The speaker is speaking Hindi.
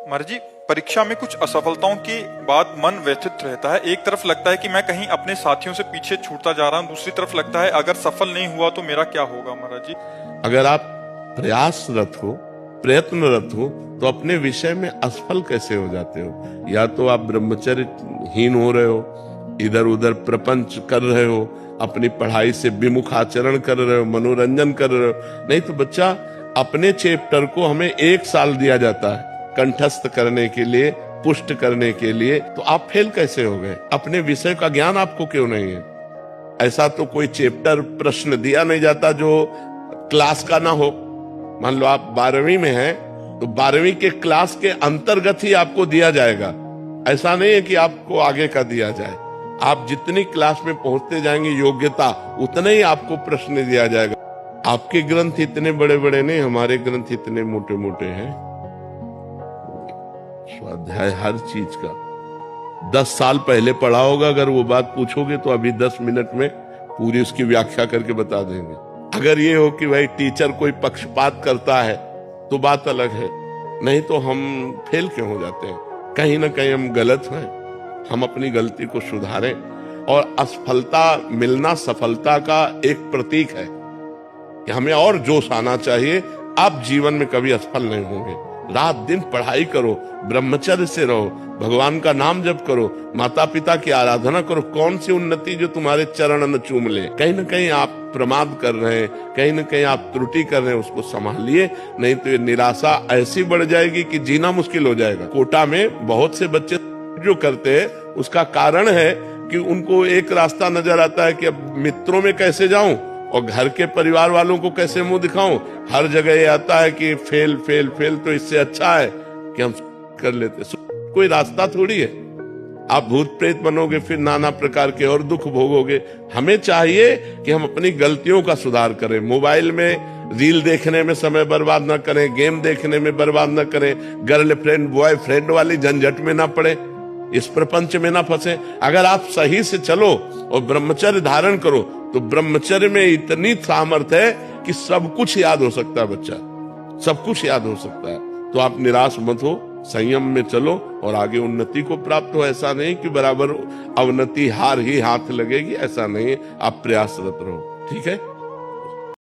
महाराज जी, परीक्षा में कुछ असफलताओं के बाद मन व्यथित रहता है। एक तरफ लगता है कि मैं कहीं अपने साथियों से पीछे छूटता जा रहा हूँ, दूसरी तरफ लगता है अगर सफल नहीं हुआ तो मेरा क्या होगा। महाराज जी, अगर आप प्रयासरत हो, प्रयत्नरत हो, तो अपने विषय में असफल कैसे हो जाते हो? या तो आप ब्रह्मचर्यहीन हो रहे हो, इधर उधर प्रपंच कर रहे हो, अपनी पढ़ाई से विमुख आचरण कर रहे हो, मनोरंजन कर रहे हो। नहीं तो बच्चा, अपने चैप्टर को हमें 1 साल दिया जाता है कंठस्थ करने के लिए, पुष्ट करने के लिए, तो आप फेल कैसे हो गए? अपने विषय का ज्ञान आपको क्यों नहीं है? ऐसा तो कोई चैप्टर प्रश्न दिया नहीं जाता जो क्लास का ना हो। मान लो आप 12वीं में हैं, तो 12वीं के क्लास के अंतर्गत ही आपको दिया जाएगा। ऐसा नहीं है कि आपको आगे का दिया जाए। आप जितनी क्लास में पहुंचते जाएंगे योग्यता, उतना ही आपको प्रश्न दिया जाएगा। आपके ग्रंथ इतने बड़े बड़े नहीं, हमारे ग्रंथ इतने मोटे मोटे हैं। स्वाध्याय हर चीज का 10 साल पहले पढ़ा होगा, अगर वो बात पूछोगे तो अभी 10 मिनट में पूरी उसकी व्याख्या करके बता देंगे। अगर ये हो कि भाई टीचर कोई पक्षपात करता है तो बात अलग है, नहीं तो हम फेल क्यों हो जाते हैं? कहीं ना कहीं हम गलत हैं। हम अपनी गलती को सुधारें। और असफलता मिलना सफलता का एक प्रतीक है कि हमें और जोश आना चाहिए। आप जीवन में कभी असफल नहीं होंगे। रात दिन पढ़ाई करो, ब्रह्मचर्य से रहो, भगवान का नाम जप करो, माता पिता की आराधना करो। कौन सी उन्नति जो तुम्हारे चरण न चूम ले? कहीं ना कहीं आप प्रमाद कर रहे हैं, कहीं ना कहीं आप त्रुटि कर रहे हैं, उसको संभालिए। नहीं तो ये निराशा ऐसी बढ़ जाएगी कि जीना मुश्किल हो जाएगा। कोटा में बहुत से बच्चे जो करते हैं, उसका कारण है कि उनको एक रास्ता नजर आता है कि अब मित्रों में कैसे जाऊं और घर के परिवार वालों को कैसे मुंह दिखाऊं। हर जगह ये आता है कि फेल फेल फेल, तो इससे अच्छा है कि हम कर लेते। कोई रास्ता थोड़ी है। आप भूत प्रेत बनोगे, फिर नाना प्रकार के और दुख भोगोगे। हमें चाहिए कि हम अपनी गलतियों का सुधार करें। मोबाइल में रील देखने में समय बर्बाद न करें, गेम देखने में बर्बाद न करें, गर्लफ्रेंड बॉयफ्रेंड वाली झंझट में ना पड़े, इस प्रपंच में ना फंसे। अगर आप सही से चलो और ब्रह्मचर्य धारण करो, तो ब्रह्मचर्य में इतनी सामर्थ्य है कि सब कुछ याद हो सकता है। बच्चा, सब कुछ याद हो सकता है। तो आप निराश मत हो, संयम में चलो और आगे उन्नति को प्राप्त हो। ऐसा नहीं कि बराबर अवनति हार ही हाथ लगेगी, ऐसा नहीं है। आप प्रयासरत रहो। ठीक है।